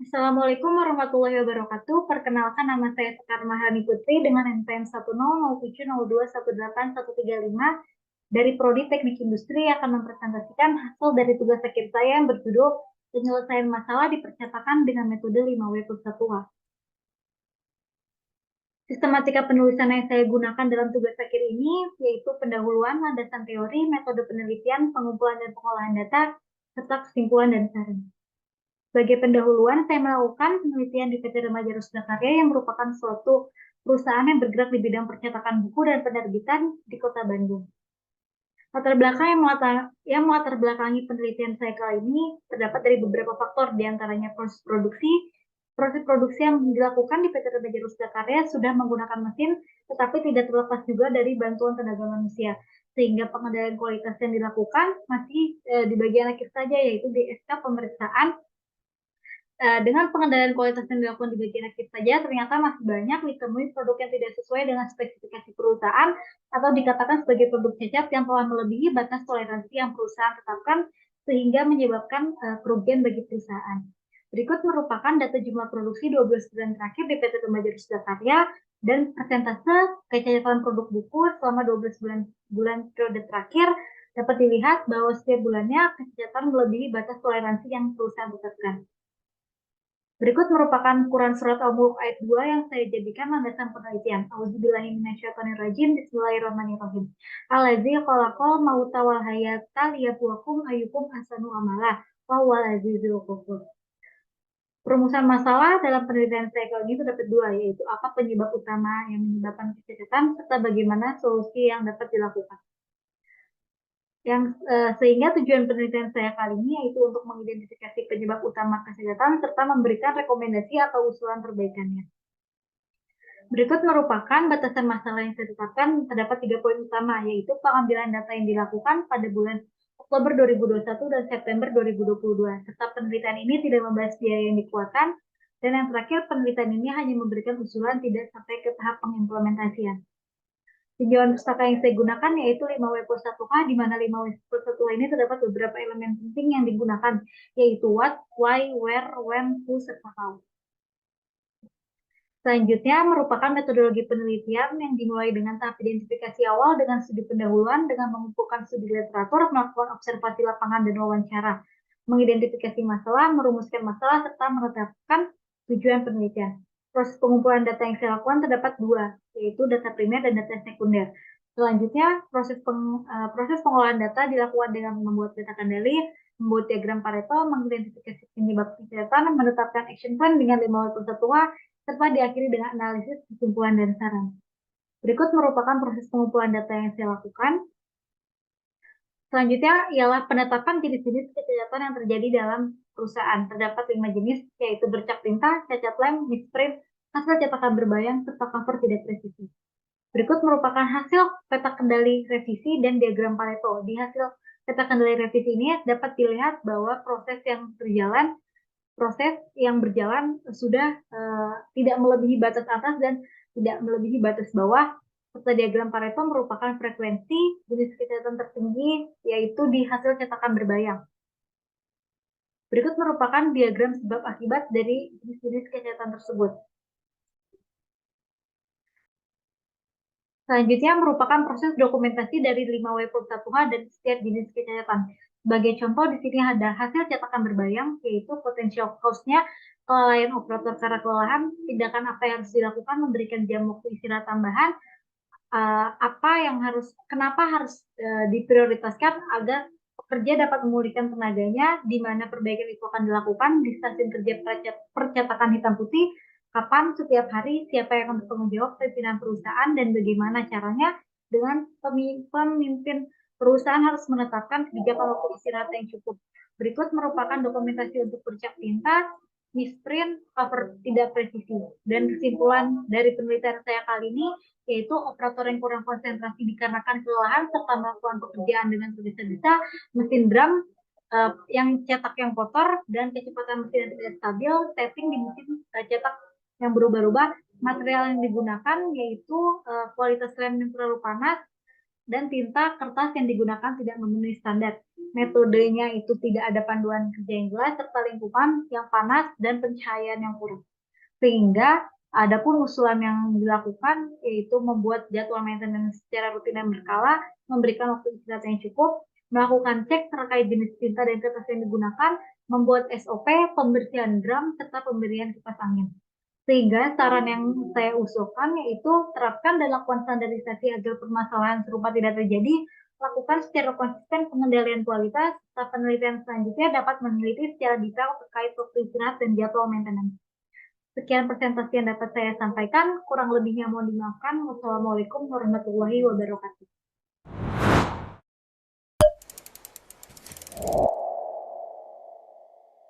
Assalamualaikum warahmatullahi wabarakatuh. Perkenalkan nama saya Sekar Mahani Putri dengan NPM 1007071818135 dari Prodi Teknik Industri yang akan mempresentasikan hasil dari tugas akhir saya yang berjudul penyelesaian masalah di percetakan dengan metode 5W plus 1H. Sistematika penulisan yang saya gunakan dalam tugas akhir ini yaitu pendahuluan, landasan teori, metode penelitian, pengumpulan dan pengolahan data, serta kesimpulan dan saran. Sebagai pendahuluan, saya melakukan penelitian di PT Remaja Rusda Karya yang merupakan suatu perusahaan yang bergerak di bidang percetakan buku dan penerbitan di Kota Bandung. Latar belakang yang melatar belakangi penelitian saya kali ini terdapat dari beberapa faktor, diantaranya proses produksi. Proses produksi yang dilakukan di PT Remaja Rusda Karya sudah menggunakan mesin, tetapi tidak terlepas juga dari bantuan tenaga manusia, sehingga pengendalian kualitas yang dilakukan masih di bagian akhir saja, yaitu di SK pemeriksaan. Dengan pengendalian kualitas yang dilakukan di bagian akhir saja, ternyata masih banyak ditemui produk yang tidak sesuai dengan spesifikasi perusahaan atau dikatakan sebagai produk cacat yang telah melebihi batas toleransi yang perusahaan tetapkan sehingga menyebabkan kerugian bagi perusahaan. Berikut merupakan data jumlah produksi 12 bulan terakhir di PT Remaja Rusda Karya dan persentase kecacatan produk buku selama 12 bulan periode terakhir. Dapat dilihat bahwa setiap bulannya kecacatan melebihi batas toleransi yang perusahaan tetapkan. Berikut merupakan Quran Surat Al-Mulk ayat 2 yang saya jadikan landasan penelitian. Auzubillahiminasyaitonirrajim. Bismillahirrahmanirrahim. Allazi khalaqal mauta wal hayata liyabluwakum ayyukum ahsanu amala wa huwal azizul ghafur. Perumusan masalah dalam penelitian saya kali ini terdapat dua, yaitu apa penyebab utama yang menyebabkan kecacatan serta bagaimana solusi yang dapat dilakukan. Sehingga tujuan penelitian saya kali ini yaitu untuk mengidentifikasi penyebab utama kecacatan serta memberikan rekomendasi atau usulan perbaikannya. Berikut merupakan batasan masalah yang saya tetapkan. Terdapat 3 poin utama, yaitu pengambilan data yang dilakukan pada bulan Oktober 2021 dan September 2022, serta penelitian ini tidak membahas biaya yang dikeluarkan, dan yang terakhir penelitian ini hanya memberikan usulan tidak sampai ke tahap pengimplementasian. Tinjauan pustaka yang saya gunakan yaitu 5W plus 1H, di mana 5W plus 1H ini terdapat beberapa elemen penting yang digunakan, yaitu what, why, where, when, who, serta how. Selanjutnya merupakan metodologi penelitian yang dimulai dengan tahap identifikasi awal dengan studi pendahuluan, dengan mengumpulkan studi literatur, melakukan observasi lapangan dan wawancara, mengidentifikasi masalah, merumuskan masalah, serta menetapkan tujuan penelitian. Proses pengumpulan data yang saya lakukan terdapat dua, yaitu data primer dan data sekunder. Selanjutnya, proses pengolahan data dilakukan dengan membuat data kendali, membuat diagram Pareto, mengidentifikasi penyebab kecacatan, menetapkan action plan dengan 5W plus 1H, serta diakhiri dengan analisis, kesimpulan, dan saran. Berikut merupakan proses pengumpulan data yang saya lakukan. Selanjutnya ialah penetapan jenis-jenis kecacatan yang terjadi dalam perusahaan. Terdapat 5 jenis, yaitu bercak tinta, cacat lem, misprint, hasil cetakan berbayang, serta cover tidak presisi. Berikut merupakan hasil peta kendali revisi dan diagram Pareto. Di hasil peta kendali revisi ini dapat dilihat bahwa proses yang berjalan sudah tidak melebihi batas atas dan tidak melebihi batas bawah. Serta diagram Pareto merupakan frekuensi jenis kecacatan tertinggi, yaitu di hasil cetakan berbayang. Berikut merupakan diagram sebab akibat dari jenis-jenis kecacatan tersebut. Selanjutnya merupakan proses dokumentasi dari 5W plus 1H dan setiap jenis kecacatan. Sebagai contoh, di sini ada hasil cetakan berbayang, yaitu potential cause-nya, kelalaian operator karena kelelahan, tindakan apa yang harus dilakukan, memberikan jam waktu istirahat tambahan, kenapa harus diprioritaskan agar pekerja dapat memulihkan tenaganya, di mana perbaikan itu akan dilakukan di stasiun kerja percetakan hitam putih, kapan, setiap hari, siapa yang akan bertanggung jawab, pimpinan perusahaan, dan bagaimana caranya dengan pemimpin perusahaan harus menetapkan kebijakan waktu istirahat yang cukup. Berikut merupakan dokumentasi untuk bercak tinta, misprint, cover tidak presisi. Dan kesimpulan dari penelitian saya kali ini yaitu operator yang kurang konsentrasi dikarenakan kelelahan serta melakukan pekerjaan dengan tergesa-gesa, mesin drum yang cetak yang kotor, dan kecepatan mesin yang tidak stabil, setting di mesin cetak yang berubah-ubah, material yang digunakan yaitu kualitas lem yang terlalu panas, dan tinta kertas yang digunakan tidak memenuhi standar. Metodenya itu tidak ada panduan kerja yang jelas, serta lingkungan yang panas dan pencahayaan yang kurang. Sehingga ada pun usulan yang dilakukan yaitu membuat jadwal maintenance secara rutin dan berkala, memberikan waktu istirahat yang cukup, melakukan cek terkait jenis tinta dan kertas yang digunakan, membuat SOP, pembersihan drum, serta pemberian kipas angin. Sehingga saran yang saya usulkan yaitu terapkan dan lakukan standarisasi agar permasalahan serupa tidak terjadi, lakukan secara konsisten pengendalian kualitas, serta penelitian selanjutnya dapat meneliti secara detail terkait waktu istirahat dan jadwal maintenance. Sekian presentasi yang dapat saya sampaikan, kurang lebihnya mohon dimaafkan. Wassalamualaikum warahmatullahi wabarakatuh.